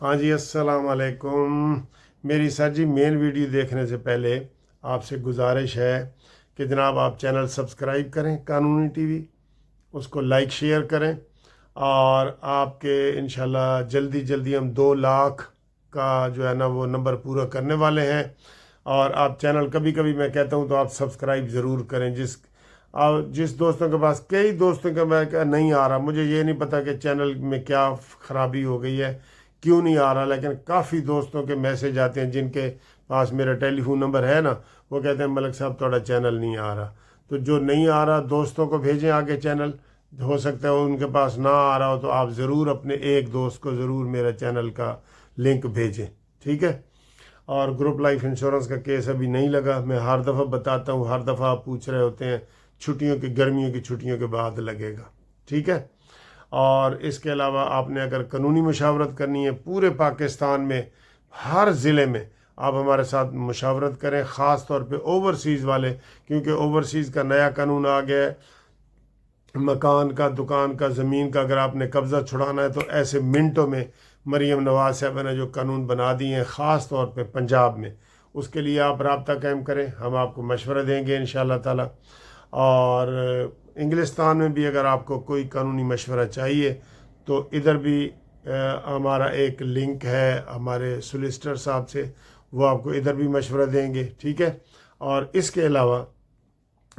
हाँ जी, अस्सलाम वालेकुम। मेरी सर जी मेन वीडियो देखने से पहले आपसे गुजारिश है कि जनाब आप चैनल सब्सक्राइब करें कानूनी टीवी, उसको लाइक शेयर करें और आपके इंशाल्लाह जल्दी जल्दी हम 2 लाख का जो है ना वो नंबर पूरा करने वाले हैं। और आप चैनल कभी कभी मैं कहता हूँ तो आप सब्सक्राइब ज़रूर करें। जिस दोस्तों के पास, कई दोस्तों का मैं क्या नहीं आ रहा, मुझे ये नहीं पता कि चैनल में क्या ख़राबी हो गई है, क्यों नहीं आ रहा, लेकिन काफ़ी दोस्तों के मैसेज आते हैं जिनके पास मेरा टेलीफोन नंबर है ना, वो कहते हैं मलिक साहब थोड़ा चैनल नहीं आ रहा। तो जो नहीं आ रहा दोस्तों को भेजें आगे चैनल, हो सकता है उनके पास ना आ रहा हो तो आप ज़रूर अपने एक दोस्त को ज़रूर मेरा चैनल का लिंक भेजें, ठीक है। और ग्रुप लाइफ इंश्योरेंस का केस अभी नहीं लगा, मैं हर दफ़ा बताता हूँ, हर दफ़ा आप पूछ रहे होते हैं, छुट्टियों की, गर्मियों की छुट्टियों के बाद लगेगा, ठीक है। और इसके अलावा आपने अगर कानूनी मशावरत करनी है पूरे पाकिस्तान में हर ज़िले में, आप हमारे साथ मशावरत करें, ख़ास तौर पे ओवरसीज़ वाले, क्योंकि ओवरसीज़ का नया कानून आ गया है। मकान का, दुकान का, ज़मीन का अगर आपने कब्ज़ा छुड़ाना है तो ऐसे मिनटों में मरीम नवाज़ साहब ने जो कानून बना दिए हैं ख़ास तौर पे पंजाब में, उसके लिए आप राब्ता कायम करें, हम आपको मशवरा देंगे इंशाअल्लाह ताला। और इंग्लिस्तान में भी अगर आपको कोई कानूनी मशवरा चाहिए तो इधर भी हमारा एक लिंक है हमारे सोलिसिटर साहब से, वो आपको इधर भी मशवरा देंगे, ठीक है। और इसके अलावा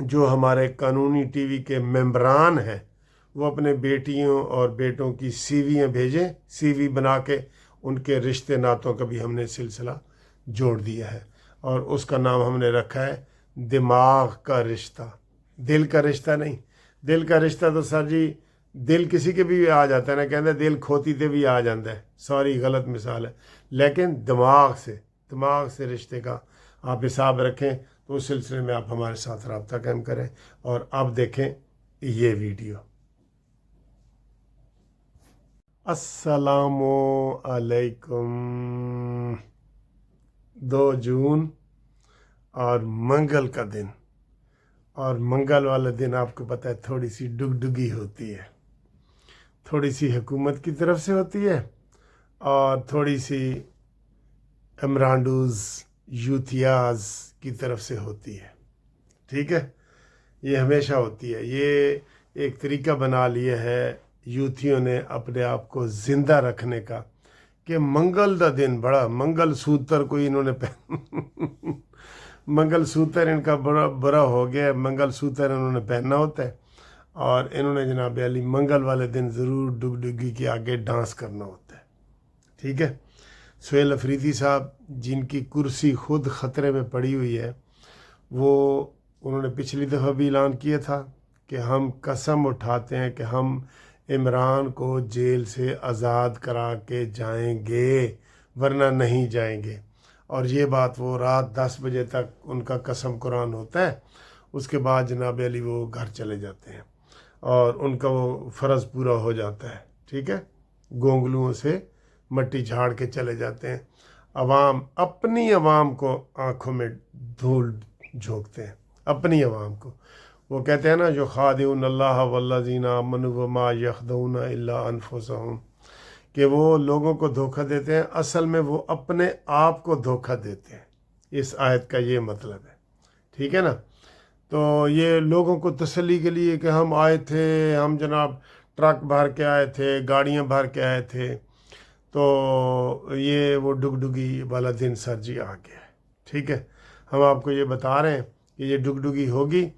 जो हमारे कानूनी टीवी के मेंबरान हैं वो अपने बेटियों और बेटों की सीवियाँ भेजें, सीवी बना के उनके रिश्ते नातों का भी हमने सिलसिला जोड़ दिया है और उसका नाम हमने रखा है दिमाग का रिश्ता। दिल का रिश्ता नहीं, दिल का रिश्ता तो सर जी दिल किसी के भी आ जाता है ना, कहते हैं दिल खोती ते भी आ जाता है, सॉरी गलत मिसाल है, लेकिन दिमाग से रिश्ते का आप हिसाब रखें। तो उस सिलसिले में आप हमारे साथ रब्ता कायम करें। और अब देखें ये वीडियो। अस्सलामु अलैकुम। 2 जून और मंगल का दिन, और मंगल वाले दिन आपको पता है थोड़ी सी डुगडुगी होती है, थोड़ी सी हुकूमत की तरफ से होती है और थोड़ी सी एमरांडूज यूथियाज की तरफ से होती है, ठीक है। ये हमेशा होती है, ये एक तरीका बना लिया है यूथियों ने अपने आप को ज़िंदा रखने का कि मंगल का दिन बड़ा, मंगल सूत्र कोई इन्होंने मंगल सूत्र इनका बड़ा बुरा हो गया है, मंगल सूत्र इन्होंने पहनना होता है और इन्होंने जनाब अली मंगल वाले दिन ज़रूर डुगडुगी के आगे डांस करना होता है, ठीक है। सुहेल अफरीदी साहब जिनकी कुर्सी खुद ख़तरे में पड़ी हुई है, वो उन्होंने पिछली दफ़ा भी ऐलान किया था कि हम कसम उठाते हैं कि हम इमरान को जेल से आज़ाद करा के जाएंगे, वरना नहीं जाएंगे। और ये बात वो रात 10 बजे तक उनका कसम कुरान होता है, उसके बाद जनाब अली वो घर चले जाते हैं और उनका वो फ़र्ज़ पूरा हो जाता है, ठीक है। गोंगलुओं से मट्टी झाड़ के चले जाते हैं। अपनी अवाम को आँखों में धूल झोंकते हैं, अपनी आवाम को। वो कहते हैं ना, जो खादिउन अल्लाह वल्लज़ीना आमनु वमा यख़दऊन इल्ला अनफुसहुम, कि वो लोगों को धोखा देते हैं, असल में वो अपने आप को धोखा देते हैं। इस आयत का ये मतलब है, ठीक है ना। तो ये लोगों को तसल्ली के लिए कि हम आए थे, हम जनाब ट्रक भर के आए थे, गाड़ियाँ भर के आए थे, तो ये वो डुगडुगी वाला दिन सर जी आ गया है, ठीक है। हम आपको ये बता रहे हैं कि ये डुगडुगी होगी।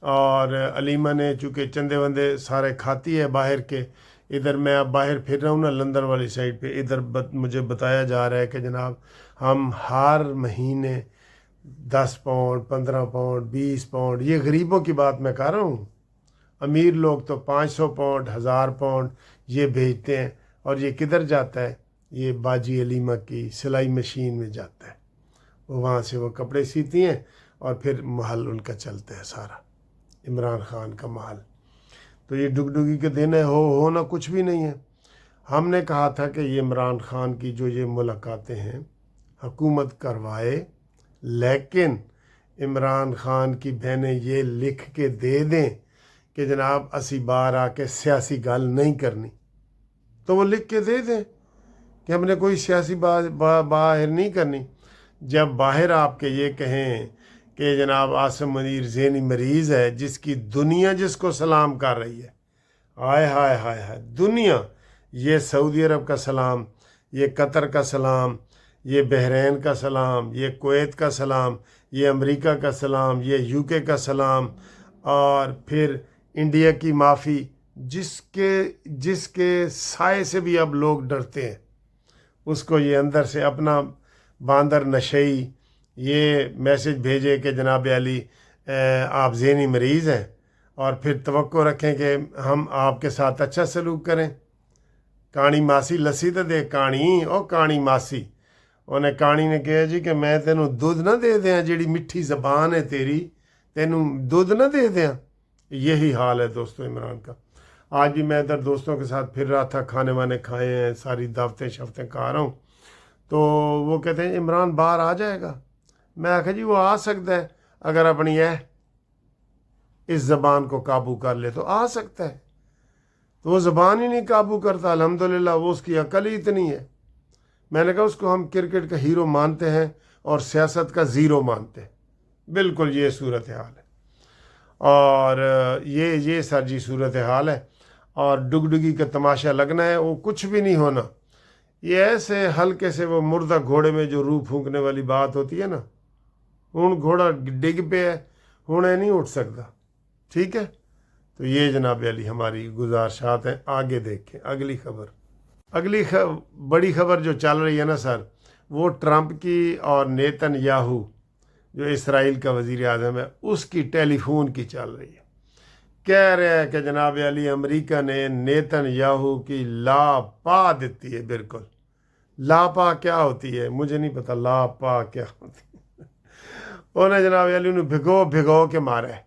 और अलीमा ने चूँकि चंदे वंदे सारे खाती है बाहर के, इधर मैं अब बाहर फिर रहा हूँ ना लंदन वाली साइड पे, इधर मुझे बताया जा रहा है कि जनाब हम हर महीने 10 पाउंड, 15 पाउंड, 20 पाउंड, ये गरीबों की बात मैं कर रहा हूँ, अमीर लोग तो 500 पाउंड, 1000 पाउंड ये भेजते हैं। और ये किधर जाता है, ये बाजी अलीमा की सिलाई मशीन में जाता है, वो वहाँ से वो कपड़े सीती हैं और फिर महल उनका चलता है सारा, इमरान खान का महल। तो ये डुगडुगी के दिन है, होना कुछ भी नहीं है। हमने कहा था कि ये इमरान खान की जो ये मुलाकातें हैं हुकूमत करवाए, लेकिन इमरान खान की बहनें ये लिख के दे दें कि जनाब असी बार आके सियासी गल नहीं करनी, तो वो लिख के दे दें कि हमने कोई सियासी बाहर नहीं करनी। जब बाहर आपके ये कहें कि जनाब आसिम मुनीर ज़हनी मरीज़ है, जिसकी दुनिया जिसको सलाम कर रही है, हाय हाय हाय हाय दुनिया, ये सऊदी अरब का सलाम, ये कतर का सलाम, ये बहरीन का सलाम, ये कुवैत का सलाम, ये अमेरिका का सलाम, ये यूके का सलाम, और फिर इंडिया की माफ़ी, जिसके साए से भी अब लोग डरते हैं, उसको ये अंदर से अपना बांदर नशई ये मैसेज भेजे कि जनाब अली आप ज़हनी मरीज़ हैं, और फिर तवक्को रखें कि हम आपके साथ अच्छा सलूक करें। कानी मासी लस्सी तो दे, कानी ओ कानी मासी, उन्हें कानी ने कहा जी कि मैं तेनू दुध ना दे दें, जिहड़ी मिठी ज़बान है तेरी, तेनू दुध ना दे दें। यही हाल है दोस्तों इमरान का। आज भी मैं इधर दोस्तों के साथ फिर रहा था, खाने वाने खाए हैं, सारी दावतें शफ्तें खा रहा हूँ, तो वो कहते हैं इमरान बाहर आ जाएगा। मैं आखा जी वो आ सकता है, अगर अपनी इस ज़बान को काबू कर ले तो आ सकता है, तो वो ज़बान ही नहीं काबू करता। अल्हम्दुलिल्लाह वो उसकी अकल ही इतनी है। मैंने कहा उसको हम क्रिकेट का हीरो मानते हैं और सियासत का ज़ीरो मानते हैं। बिल्कुल ये सूरत हाल है, और ये सर जी सूरत हाल है। और डुगडुगी का तमाशा लगना है, वो कुछ भी नहीं होना। ये ऐसे हल्के से वो मुर्दा घोड़े में जो रूह फूंकने वाली बात होती है ना, हूँ घोड़ा डिग पे है, हूँ नहीं उठ सकता। ठीक है, तो ये जनाब अली हमारी गुजारिशात हैं। आगे देखें अगली खबर। बड़ी खबर जो चल रही है ना सर, वो ट्रंप की और नेतन्याहू जो इसराइल का वज़ीर आज़म है उसकी टेलीफोन की चल रही है। कह रहे हैं कि जनाब अली अमेरिका ने नेतन्याहू की लापा देती है। बिल्कुल लापा क्या होती है मुझे नहीं पता, लापा क्या होती है। उन्हें जनाब अली ने भिगो के मारा है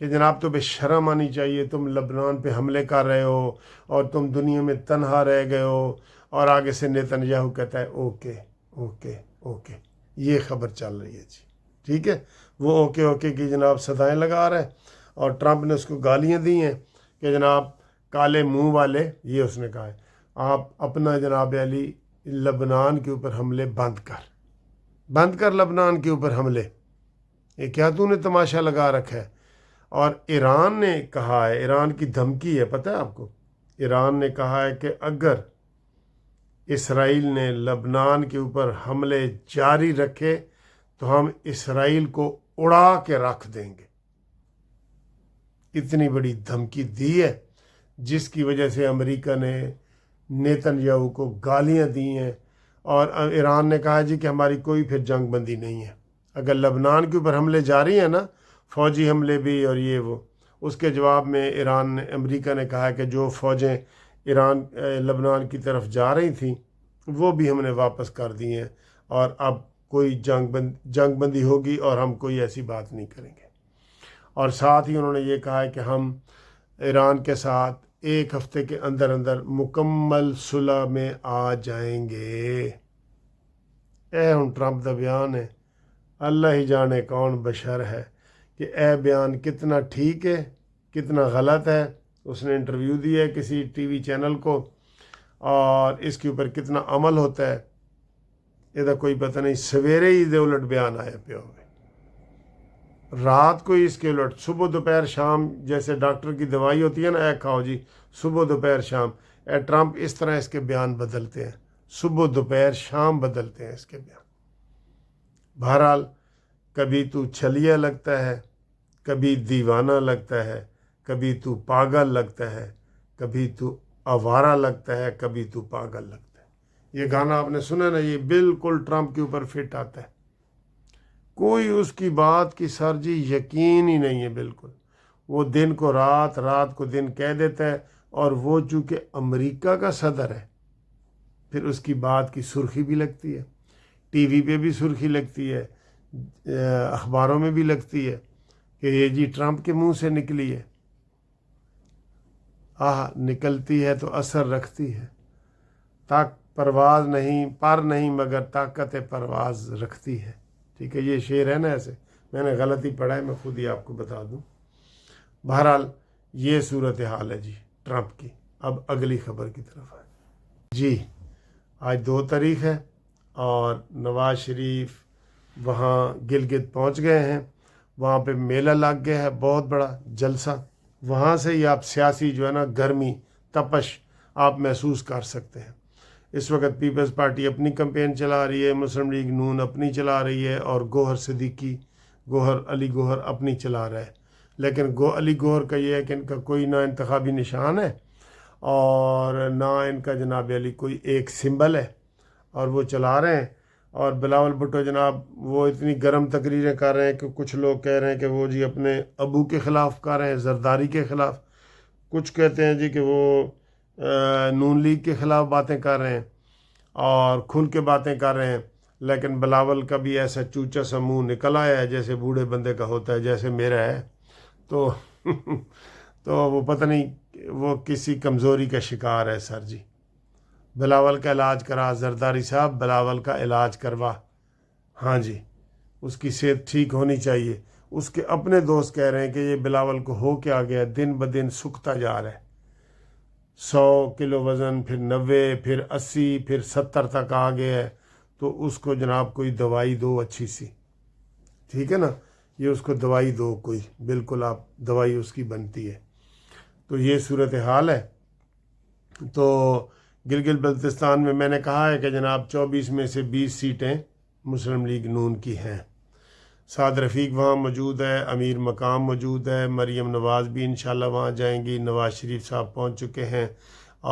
कि जनाब तो बेशर्म आनी चाहिए, तुम लबनान पे हमले कर रहे हो और तुम दुनिया में तन्हा रह गए हो। और आगे से नेतन्याहू कहता है ओके ओके ओके। ये खबर चल रही है जी। ठीक है, वो ओके ओके की जनाब सदाएं लगा रहा है, और ट्रंप ने उसको गालियां दी हैं कि जनाब काले मुंह वाले, ये उसने कहा है आप अपना जनाब अली लबनान के ऊपर हमले बंद कर लबनान के ऊपर हमले, ये क्या तूने तमाशा लगा रखा है। और ईरान ने कहा है, ईरान की धमकी है, पता है आपको, ईरान ने कहा है कि अगर इसराइल ने लबनान के ऊपर हमले जारी रखे तो हम इसराइल को उड़ा के रख देंगे। इतनी बड़ी धमकी दी है, जिसकी वजह से अमेरिका ने नेतन्याहू को गालियां दी हैं। और ईरान ने कहा जी कि हमारी कोई फिर जंग बंदी नहीं है। अगर लबनान के ऊपर हमले जारी हैं ना, फ़ौजी हमले भी और ये वो, उसके जवाब में अमेरिका ने कहा है कि जो फ़ौजें लबनान की तरफ जा रही थी वो भी हमने वापस कर दी हैं, और अब कोई जंग बंदी होगी और हम कोई ऐसी बात नहीं करेंगे। और साथ ही उन्होंने ये कहा है कि हम ईरान के साथ 1 हफ्ते के अंदर अंदर मुकम्मल सुलह में आ जाएंगे। हूँ ट्रंप का बयान है, अल्लाह ही जाने कौन बशर है कि बयान कितना ठीक है कितना गलत है। उसने इंटरव्यू दिया है किसी टीवी चैनल को, और इसके ऊपर कितना अमल होता है ਇਹਦਾ कोई पता नहीं। सवेरे ही दे उलट बयान आया पे होवे, रात को ही इसके उलट, सुबह दोपहर शाम, जैसे डॉक्टर की दवाई होती है ना, खाओ जी सुबह दोपहर शाम, ट्रंप इस तरह इसके बयान बदलते हैं, सुबह दोपहर शाम बदलते हैं इसके बयान। बहरहाल कभी तू छलिया लगता है, कभी दीवाना लगता है, कभी तू पागल लगता है, कभी तू आवारा लगता है, कभी तू पागल लगता है। ये गाना आपने सुना ना, ये बिल्कुल ट्रंप के ऊपर फिट आता है। कोई उसकी बात की सर जी यकीन ही नहीं है बिल्कुल। वो दिन को रात, रात को दिन कह देता है, और वो चूँकि अमेरिका का सदर है, फिर उसकी बात की सुर्खी भी लगती है, टीवी पे भी सुर्खी लगती है, अखबारों में भी लगती है कि ये जी ट्रंप के मुंह से निकली है। निकलती है तो असर रखती है, परवाज नहीं, पर नहीं मगर ताकत परवाज रखती है। ठीक है, ये शेर है ना, ऐसे मैंने गलती पढ़ा है, मैं खुद ही आपको बता दूं। बहरहाल ये सूरत हाल है जी ट्रंप की। अब अगली खबर की तरफ है जी। آج 2 تاریخ ہے اور نواز شریف وہاں گلگت پہنچ گئے ہیں. وہاں پہ میلہ لگ گیا ہے، بہت بڑا جلسہ. وہاں سے ہی آپ سیاسی جو ہے نا گرمی تپش آپ محسوس کر سکتے ہیں. اس وقت پیپلز پارٹی اپنی کمپین چلا رہی ہے، مسلم لیگ نون اپنی چلا رہی ہے، اور گوہر صدیقی علی گوہر اپنی چلا رہا ہے. لیکن علی گوہر کا یہ ہے کہ ان کا کوئی نہ انتخابی نشان ہے اور نہ ان کا جناب علی کوئی ایک سمبل ہے، اور وہ چلا رہے ہیں. اور بلاول بھٹو جناب وہ اتنی گرم تقریریں کر رہے ہیں کہ کچھ لوگ کہہ رہے ہیں کہ وہ جی اپنے ابو کے خلاف کر رہے ہیں، زرداری کے خلاف. کچھ کہتے ہیں جی کہ وہ نون لیگ کے خلاف باتیں کر رہے ہیں اور کھل کے باتیں کر رہے ہیں. لیکن بلاول کا بھی ایسا چوچا سا منہ نکل آیا ہے جیسے بوڑھے بندے کا ہوتا ہے، جیسے میرا ہے. تو وہ پتہ نہیں وہ کسی کمزوری کا شکار ہے. سر جی بلاول کا علاج کرا، زرداری صاحب بلاول کا علاج کروا. ہاں جی اس کی صحت ٹھیک ہونی چاہیے. اس کے اپنے دوست کہہ رہے ہیں کہ یہ بلاول کو ہو کے آ گیا، دن بدن سکھتا جا رہا ہے. 100 کلو وزن، پھر 90، پھر 80، پھر 70 تک آ گیا ہے. تو اس کو جناب کوئی دوائی دو اچھی سی، ٹھیک ہے نا. یہ اس کو دوائی دو کوئی، بالکل آپ دوائی اس کی بنتی ہے. تو یہ صورتحال ہے. تو گلگت بلتستان میں نے کہا ہے کہ جناب 24 میں سے 20 سیٹیں مسلم لیگ نون کی ہیں. سعد رفیق وہاں موجود ہے، امیر مقام موجود ہے، مریم نواز بھی انشاءاللہ وہاں جائیں گی، نواز شریف صاحب پہنچ چکے ہیں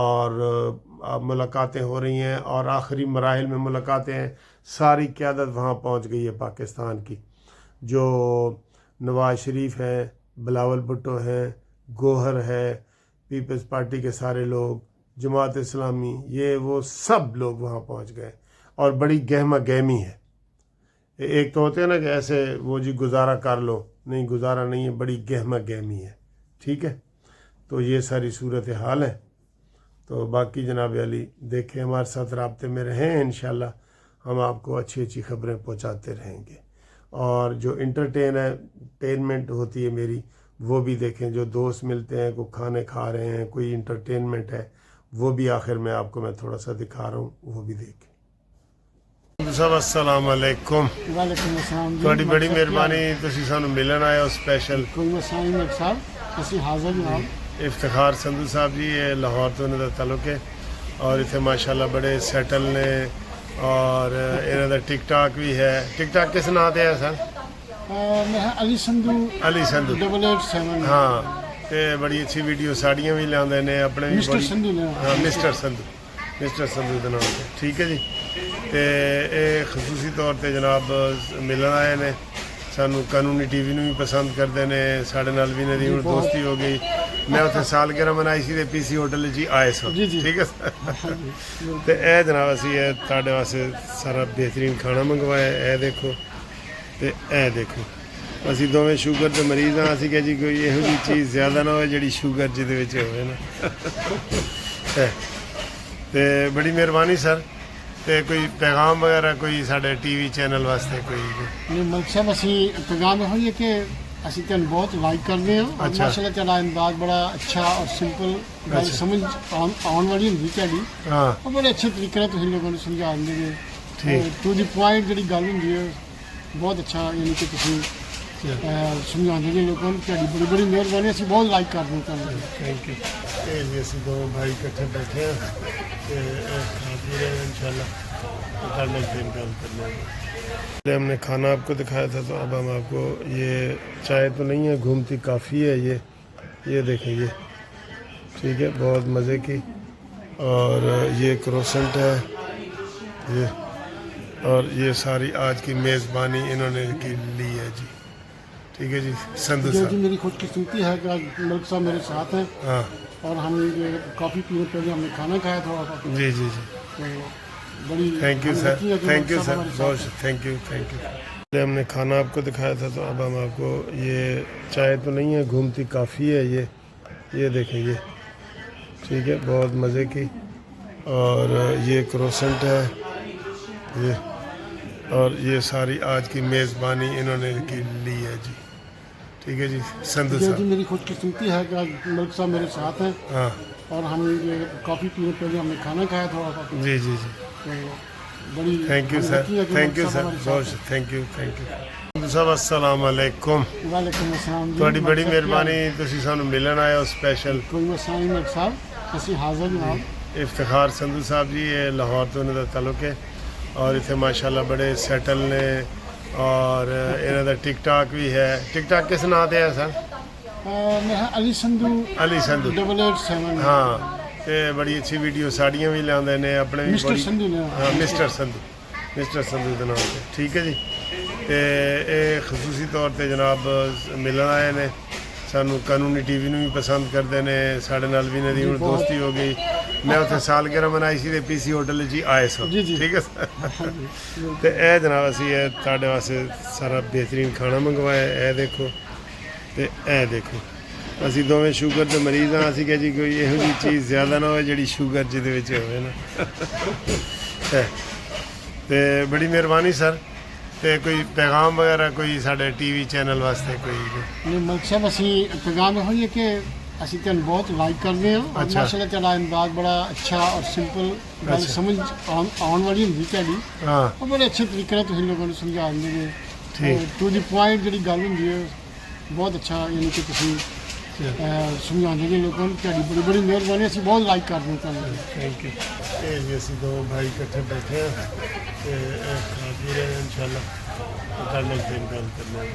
اور ملاقاتیں ہو رہی ہیں اور آخری مراحل میں ملاقاتیں ہیں. ساری قیادت وہاں پہنچ گئی ہے پاکستان کی، جو نواز شریف ہے، بلاول بھٹو ہے، گوہر ہے، پیپلز پارٹی کے سارے لوگ، جماعت اسلامی، یہ وہ سب لوگ وہاں پہنچ گئے. اور بڑی گہما گہمی ہے. ایک تو ہوتے ہیں نا کہ ایسے وہ جی گزارا کر لو، نہیں گزارا نہیں ہے، بڑی گہما گہمی ہے. ٹھیک ہے، تو یہ ساری صورتحال ہے. تو باقی جناب علی دیکھیں، ہمارے ساتھ رابطے میں رہیں، انشاءاللہ ہم آپ کو اچھی اچھی خبریں پہنچاتے رہیں گے. اور جو انٹرٹینمنٹ ہوتی ہے میری، وہ بھی دیکھیں. جو دوست ملتے ہیں، کوئی کھانے کھا رہے ہیں، کوئی انٹرٹینمنٹ ہے، وہ بھی آخر میں آپ کو میں تھوڑا سا دکھا رہا ہوں، وہ بھی دیکھیں. صاحب السلام علیکم. وعلیکم السلام. تھوڑی بڑی مہربانی، تسی سانو ملن آئے ہو اسپیشل. کوئی مسئلہ نہیں ڈاکٹر صاحب، اسی حاضر جناب. افتخار سندھو صاحب جی یہ لاہور تو انہوں کا تعلق ہے اور اتنے ماشاءاللہ بڑے سیٹل نے اور انہوں کا ٹک ٹاک بھی ہے. ٹک ٹاک کس نام سے ہے سر؟ میں علی سندھو 887. ہاں تے بڑی اچھی ویڈیو ساڑیاں بھی لے نے اپنے بھی. مسٹر سندھو نے. ہاں مسٹر سندھو کے نام سے. ٹھیک ہے جی. تے اے خصوصی طور پہ جناب ملن آئے نے سانو. قانونی ٹی وی نو بھی پسند کرتے ہیں، سارے نال بھی انہوں کی دوستی ہو گئی. میں اتنے سالگرہ منائی سی پی سی ہوٹل جی آئے سن. ٹھیک ہے سر. تو اے جناب اسی تھوڑے واسطے سارا بہترین کھانا منگوایا. اے دیکھو تے اے دیکھو. اسی دونوں شوگر کے مریض ہاں. اسی کہ جی کوئی یہو جی چیز زیادہ نہ ہوئے جڑی شوگر جہد ہوئے نا. تے بڑی مہربانی سر. تے کوئی پیغام وغیرہ کوئی سارے ٹی وی چینل واسطے کوئی؟ نہیں ملک صاحب اسی پیغام یہ ہے کہ اسی تین بہت لائک کرتے ہیں اور ماشاء اللہ تعالیٰ انداز بڑا اچھا اور سمپل گل سمجھ آن والی ہوتی تاری اور بڑے اچھے طریقے سے تھی لوگوں نے سمجھا دیں. ٹو دی پوائنٹ جی گل ہوں بہت اچھا، یعنی کہ تھی سمجھا دیں لوگوں کو. بڑی بڑی مہربانی، اسی بہت لائک کرتے ہیں. Thank you. اسی دونوں بھائی کٹھے بیٹھے ہیں ان شاء اللہ گل کرنا. ہم نے کھانا آپ کو دکھایا تھا تو اب ہم آپ کو یہ چائے تو نہیں ہے، گھومتی کافی ہے. یہ دیکھیں یہ ٹھیک ہے، بہت مزے کی. اور یہ کروسنٹ ہے یہ، اور یہ ساری آج کی میزبانی انہوں نے کی لی ہے جی. ٹھیک ہے جی. سندھو صاحب میری خوش قسمتی ہے کہ آج ملک صاحب میرے ساتھ ہیں. ہاں. اور ہم کافی پینے پہلے ہم نے کھانا کھایا تھا. جی جی جی. بڑی thank you sir. Thank you sir. بہت تھینک یو. ہم نے کھانا آپ کو دکھایا تھا تو اب ہم آپ کو یہ چائے تو نہیں ہے، گھومتی کافی ہے یہ دیکھیں یہ ٹھیک ہے، بہت مزے کی. اور یہ کروسنٹ ہے یہ، اور یہ ساری آج کی میزبانی انہوں نے کی لی ہے جی. ठीक है जी संधू जी साहब। मेरी खुशकिस्मती है कि आज मलिक साहब मेरे साथ हैं हाँ और हम ये कॉफ़ी पीने पहले हमने खाना खाया थोड़ा सा जी जी जी तो बड़ी थैंक यू हम सर यकीन है कि थैंक यू मलिक सर साहब हमारे बहुत साथ थैंक यू संधू साहब अस्सलाम वालेकुम हैं। वालेकुम अस्सलाम जी ਤੁਹਾਡੀ मलिक ਬੜੀ साहब, ਮਿਹਰਬਾਨੀ ਤੁਸੀਂ ਸਾਨੂੰ ਮਿਲਣ ਆਏ ਹੋ ਸਪੈਸ਼ਲ कोई मसला नहीं मलिक साहब ਅਸੀਂ ਹਾਜ਼ਰ ਜਨਾਬ ਇਫਤਖਾਰ ਸੰਧੂ ਸਾਹਿਬ ਜੀ ਇਹ ਲਾਹੌਰ ਤੋਂ ਇਹਨਾਂ ਦਾ ਤਾਲੁਕ ਹੈ ਔਰ ਇੱਥੇ ਮਾਸ਼ਾਅੱਲਾ ਬੜੇ ਸੈਟਲ ਨੇ ਔਰ ਇਹਨਾਂ ਦਾ ਟਿਕਟਾਕ ਵੀ ਹੈ ਟਿਕਟਾਕ ਕਿਸ ਨਾਂ ਤੇ ਹੈ ਸਰ ਮੇਰਾ ਅਲੀ ਸੰਧੂ ਅਲੀ ਸੰਧੂ 887 ਹਾਂ ਤੇ ਬੜੀ ਅੱਛੀ ਵੀਡੀਓ ਸਾਡੀਆਂ ਵੀ ਲਾਉਂਦੇ ਨੇ ਆਪਣੇ ਵੀ ਮਿਸਟਰ ਬੜੀ ਸੰਧੂ ਨੇ ਹਾਂ ਮਿਸਟਰ ਸੰਧੂ ਦੇ ਨਾਮ ਤੇ ਠੀਕ ਹੈ ਜੀ ਤੇ ਇਹ ਖਸੂਸੀ ਤੌਰ ਤੇ ਜਨਾਬ ਮਿਲਣ ਆਏ ਨੇ ਸਾਨੂੰ ਕਾਨੂੰਨੀ ਟੀਵੀ ਨੂੰ ਵੀ ਪਸੰਦ ਕਰਦੇ ਨੇ ਸਾਡੇ ਨਾਲ ਵੀ ਇਹਨਾਂ ਦੀ ਹੁਣ ਬਹੁਤ। ਦੋਸਤੀ ਹੋ ਗਈ ਮੈਂ ਉੱਥੇ ਸਾਲਗਿਰਾ ਮਨਾਈ ਸੀ ਤੇ ਪੀਸੀ ਹੋਟਲ 'ਚ ਹੀ ਆਏ ਸਾਂ ਜੀ, ਜੀ। ਠੀਕ ਹੈ ਸਰ ਤੇ ਇਹ ਜਨਾਬ ਅਸੀਂ ਇਹ ਤੁਹਾਡੇ ਵਾਸਤੇ ਸਾਰਾ ਬਿਹਤਰੀਨ ਖਾਣਾ ਮੰਗਵਾਇਆ ਇਹ ਦੇਖੋ ਤੇ ਇਹ ਦੇਖੋ ਅਸੀਂ ਦੋਵੇਂ ਸ਼ੂਗਰ ਦੇ ਮਰੀਜ਼ ਹਾਂ ਅਸੀਂ ਕਿਹਾ ਜੀ ਕੋਈ ਇਹੋ ਜਿਹੀ ਚੀਜ਼ ਜ਼ਿਆਦਾ ਨਾ ਹੋਵੇ ਜਿਹੜੀ ਸ਼ੂਗਰ ਜਿਹਦੇ ਵਿੱਚ ਹੋਵੇ ਨਾ ਤੇ ਬੜੀ ਮਿਹਰਬਾਨੀ ਸਰ ਤੇ ਕੋਈ ਪੈਗਾਮ ਵਗੈਰਾ ਕੋਈ ਸਾਡੇ ਟੀਵੀ ਚੈਨਲ ਵਾਸਤੇ ਕੋਈ ਨਹੀਂ ਮਲਿਕ ਸਾਹਿਬ ਅਸੀਂ ਪੈਗਾਮ ਇਹੋ ਹੀ ਹੈ ਕਿ ਅਸੀਂ ਤੁਹਾਨੂੰ ਬਹੁਤ ਲਾਈਕ ਕਰਦੇ ਹਾਂ ਔਰ ਅੱਛਾ। ਮਾਸ਼ਾਅੱਲਾ ਤੁਹਾਡਾ ਅੰਦਾਜ਼ ਬੜਾ ਅੱਛਾ ਔਰ ਸਿੰਪਲ ਗੱਲ ਅੱਛਾ। ਸਮਝ ਆਉਣ ਵਾਲੀ ਹੁੰਦੀ ਤੁਹਾਡੀ ਹਾਂ ਉਹ ਬੜੇ ਅੱਛੇ ਤਰੀਕੇ ਨਾਲ ਤੁਸੀਂ ਲੋਕਾਂ ਨੂੰ ਸਮਝਾ ਦਿੰਦੇ ਨੇ ਠੀਕ। ਟੂ ਦੀ ਪੁਆਇੰਟ ਜਿਹੜੀ ਗੱਲ ਹੁੰਦੀ ਹੈ ਬਹੁਤ ਅੱਛਾ ਯਾਨੀ ਕਿ ਤੁਸੀਂ ਸਮਝਾਉਂਦੇ ਨੇ ਲੋਕਾਂ ਨੂੰ ਤੁਹਾਡੀ ਬੜੀ ਬੜੀ ਮਿਹਰਬਾਨੀ ਅਸੀਂ ਬਹੁਤ ਲਾਈਕ ਕਰਦੇ ਹਾਂ ਤੁਹਾਨੂੰ ਥੈਂਕ ਯੂ ਇਹ ਜੀ ਅਸੀਂ ਦੋ ਭਾਈ ਇਕੱਠੇ ਬੈਠੇ ਹਾਂ ਤੇ ਇਹ ਖਾ ਪੀ ਰਹੇ ਹਾਂ ਇਨਸ਼ਾਅੱਲਾ ਕੱਲ੍ਹ ਇੱਕ ਦਿਨ ਗੱਲ ਕਰਨਾ ਹੈ